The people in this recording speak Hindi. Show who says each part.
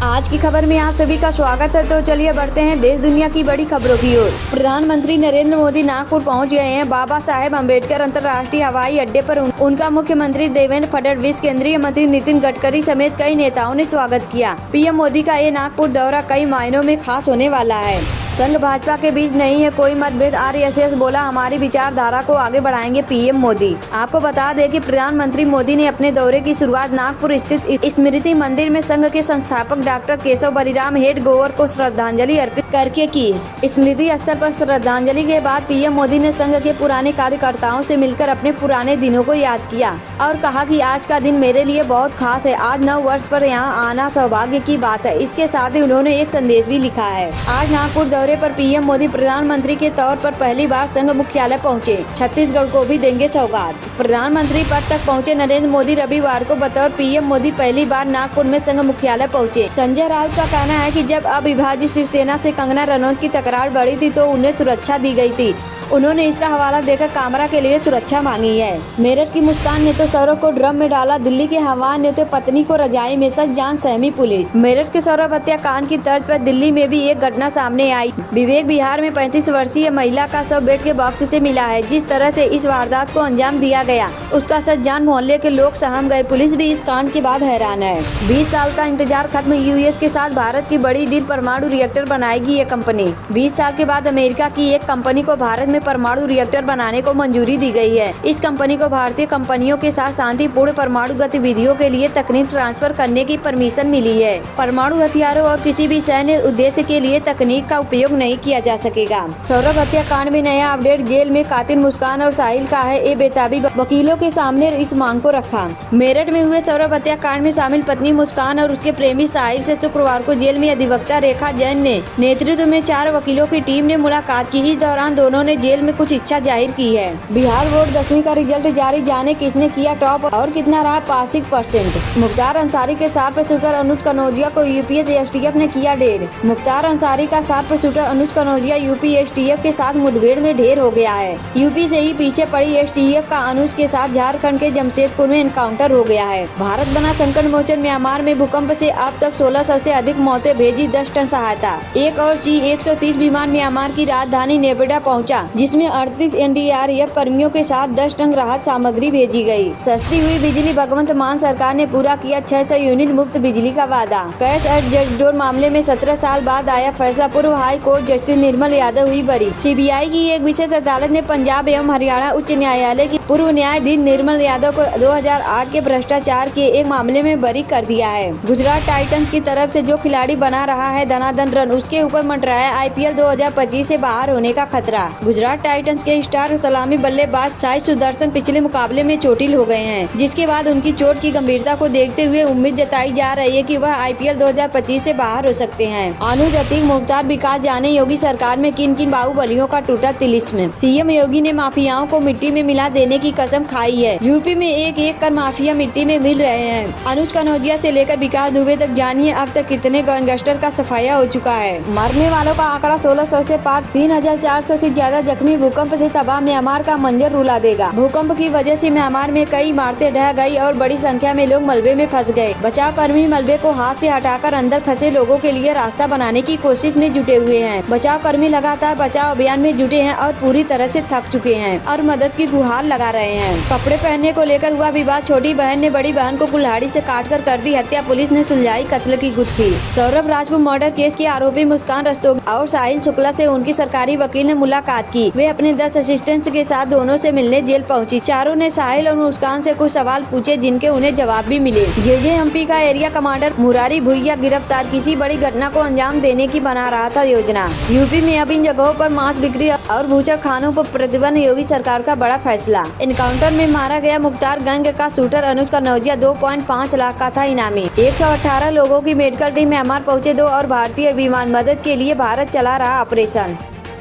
Speaker 1: आज की खबर में आप सभी का स्वागत है। तो चलिए बढ़ते हैं देश दुनिया की बड़ी खबरों की ओर। प्रधानमंत्री नरेंद्र मोदी नागपुर पहुंच गए हैं। बाबा साहेब अम्बेडकर अंतर्राष्ट्रीय हवाई अड्डे पर उनका मुख्यमंत्री देवेंद्र फडणवीस, केंद्रीय मंत्री नितिन गडकरी समेत कई नेताओं ने स्वागत किया। पीएम मोदी का ये नागपुर दौरा कई मायनों में खास होने वाला है। संघ भाजपा के बीच नहीं है कोई मतभेद, आरएसएस बोला हमारी विचारधारा को आगे बढ़ाएंगे पीएम मोदी। आपको बता दें कि प्रधानमंत्री मोदी ने अपने दौरे की शुरुआत नागपुर स्थित स्मृति मंदिर में संघ के संस्थापक डॉक्टर केशव बलिराम हेडगेवार को श्रद्धांजलि अर्पित करके की। स्मृति स्थल पर श्रद्धांजलि के बाद पीएम मोदी ने संघ के पुराने कार्यकर्ताओं से मिलकर अपने पुराने दिनों को याद किया और कहा कि आज का दिन मेरे लिए बहुत खास है। आज 9 वर्ष पर यहाँ आना सौभाग्य की बात है। इसके साथ ही उन्होंने एक संदेश भी लिखा है। आज नागपुर दौरे पर पीएम मोदी प्रधानमंत्री के तौर पर पहली बार संघ मुख्यालय पहुंचे। छत्तीसगढ़ को भी देंगे सौगात। प्रधानमंत्री पद तक पहुंचे नरेंद्र मोदी रविवार को बतौर पीएम मोदी पहली बार नागपुर में संघ मुख्यालय पहुंचे। संजय राउत का कहना है कि जब अविभाजित शिवसेना से कंगना रनौत की तकरार बढ़ी थी तो उन्हें सुरक्षा दी गई थी। उन्होंने इसका हवाला देकर कामरा के लिए सुरक्षा मांगी है। मेरठ की मुस्कान ने तो सौरभ को ड्रम में डाला, दिल्ली के हवा ने तो पत्नी को रजाई में सच जान सहमी पुलिस। मेरठ के सौरभ हत्याकांड की तर्ज पर दिल्ली में भी एक घटना सामने आई। विवेक विहार में 35 वर्षीय महिला का शव बेड के बॉक्स से मिला है। जिस तरह से इस वारदात को अंजाम दिया गया उसका सच जान मोहल्ले के लोग सहम गए। पुलिस भी इस कांड के बाद हैरान है। 20 साल का इंतजार खत्म, यूएस के साथ भारत की बड़ी डील, परमाणु रिएक्टर बनाएगी ये कंपनी। 20 साल के बाद अमेरिका की एक कंपनी को भारत में परमाणु रिएक्टर बनाने को मंजूरी दी गई है। इस कंपनी को भारतीय कंपनियों के साथ शांतिपूर्ण परमाणु गतिविधियों के लिए तकनीक ट्रांसफर करने की परमिशन मिली है। परमाणु हथियारों और किसी भी सैन्य उद्देश्य के लिए तकनीक का उपयोग नहीं किया जा सकेगा। सौरभ हत्याकांड में नया अपडेट, जेल में कातिल मुस्कान और साहिल का है ए बेताबी, वकीलों के सामने इस मांग को रखा। मेरठ में हुए सौरभ हत्याकांड में शामिल पत्नी मुस्कान और उसके प्रेमी साहिल से शुक्रवार को जेल में अधिवक्ता रेखा जैन ने नेतृत्व में 4 वकीलों की टीम ने मुलाकात की। इस दौरान दोनों ने जेल में कुछ इच्छा जाहिर की है। बिहार बोर्ड 10वीं का रिजल्ट जारी, जाने किसने किया टॉप और कितना रहा पासिंग परसेंट। मुख्तार अंसारी के शार्प शूटर अनुज कनौजिया को यूपी एसटीएफ ने किया ढेर। मुख्तार अंसारी का शार्प शूटर अनुज कनौजिया यूपी एसटीएफ के साथ मुठभेड़ में ढेर हो गया है। यूपी से ही पीछे पड़ी एसटीएफ का अनुज के साथ झारखंड के जमशेदपुर में एनकाउंटर हो गया है। भारत बना संकट मोचन, म्यांमार में भूकंप से अब तक 1600 से अधिक मौतें, भेजी 10 टन सहायता। एक और C-130 विमान म्यांमार की राजधानी नेपिडा पहुंचा, जिसमें 38 एनडीआरएफ कर्मियों के साथ 10 टन राहत सामग्री भेजी गई। सस्ती हुई बिजली, भगवंत मान सरकार ने पूरा किया 600 यूनिट मुफ्त बिजली का वादा। कैश एट जजडोर मामले में 17 साल बाद आया फैसला, पूर्व हाई कोर्ट जस्टिस निर्मल यादव हुई बरी। सीबीआई की एक विशेष अदालत ने पंजाब एवं हरियाणा उच्च न्यायालय की पूर्व न्यायाधीश निर्मल यादव को 2008 के भ्रष्टाचार के एक मामले में बरी कर दिया है। गुजरात टाइटंस की तरफ से जो खिलाड़ी बना रहा है धनाधन रन, उसके ऊपर मंडराया आईपीएल 2025 से बाहर होने का खतरा। गुजरात टाइटंस के स्टार सलामी बल्लेबाज साई सुदर्शन पिछले मुकाबले में चोटिल हो गए हैं, जिसके बाद उनकी चोट की गंभीरता को देखते हुए उम्मीद जताई जा रही है कि वह आईपीएल 2025 से बाहर हो सकते हैं। अनुज, अतीक, मुख्तार, विकास जाने योगी सरकार में किन किन बाहुबलियों का टूटा तिलिस्म। सीएम योगी ने माफियाओं को मिट्टी में मिला देने की कसम खाई है। यूपी में एक एक कर माफिया मिट्टी में मिल रहे हैं। अनुज कनौजिया से लेकर विकास दुबे तक जानिए अब तक कितने गैंगस्टर का सफाया हो चुका है। मरने वालों का आंकड़ा 1600 से पार, 3400 से ज्यादा जख्मी। भूकंप से तबाह म्यांमार का मंजर रुला देगा। भूकंप की वजह से म्यांमार में कई इमारतें ढह गई और बड़ी संख्या में लोग मलबे में फंस गए। बचाव कर्मी मलबे को हाथ से हटाकर अंदर फंसे लोगों के लिए रास्ता बनाने की कोशिश में जुटे हुए हैं। बचाव कर्मी लगातार बचाव अभियान में जुटे हैं और पूरी तरह से थक चुके हैं और मदद की गुहार लगा रहे हैं। कपड़े पहनने को लेकर हुआ विवाद, छोटी बहन ने बड़ी बहन को कुल्हाड़ी से काटकर कर दी हत्या, पुलिस ने सुलझाई कत्ल की गुत्थी। सौरभ राजपूत मर्डर केस की आरोपी मुस्कान रस्तोगी और साहिल शुक्ला से उनकी सरकारी वकील ने मुलाकात की। वे अपने 10 असिस्टेंट्स के साथ दोनों से मिलने जेल पहुंची। चारों ने साहिल और मुस्कान से कुछ सवाल पूछे जिनके उन्हें जवाब भी मिले। जेजेएमपी का एरिया कमांडर मुरारी भुइया गिरफ्तार, किसी बड़ी घटना को अंजाम देने की बना रहा था योजना। यूपी में अब इन जगहों पर मांस बिक्री और बूचड़ खानों पर प्रतिबंध, योगी सरकार का बड़ा फैसला। एनकाउंटर में मारा गया मुख्तार गैंग का शूटर अनुज कनौजिया 2.5 लाख का था इनामी। 118 लोगों की मेडिकल टीम म्यांमार पहुंचे। 2 और भारतीय विमान, मदद के लिए भारत चला रहा ऑपरेशन।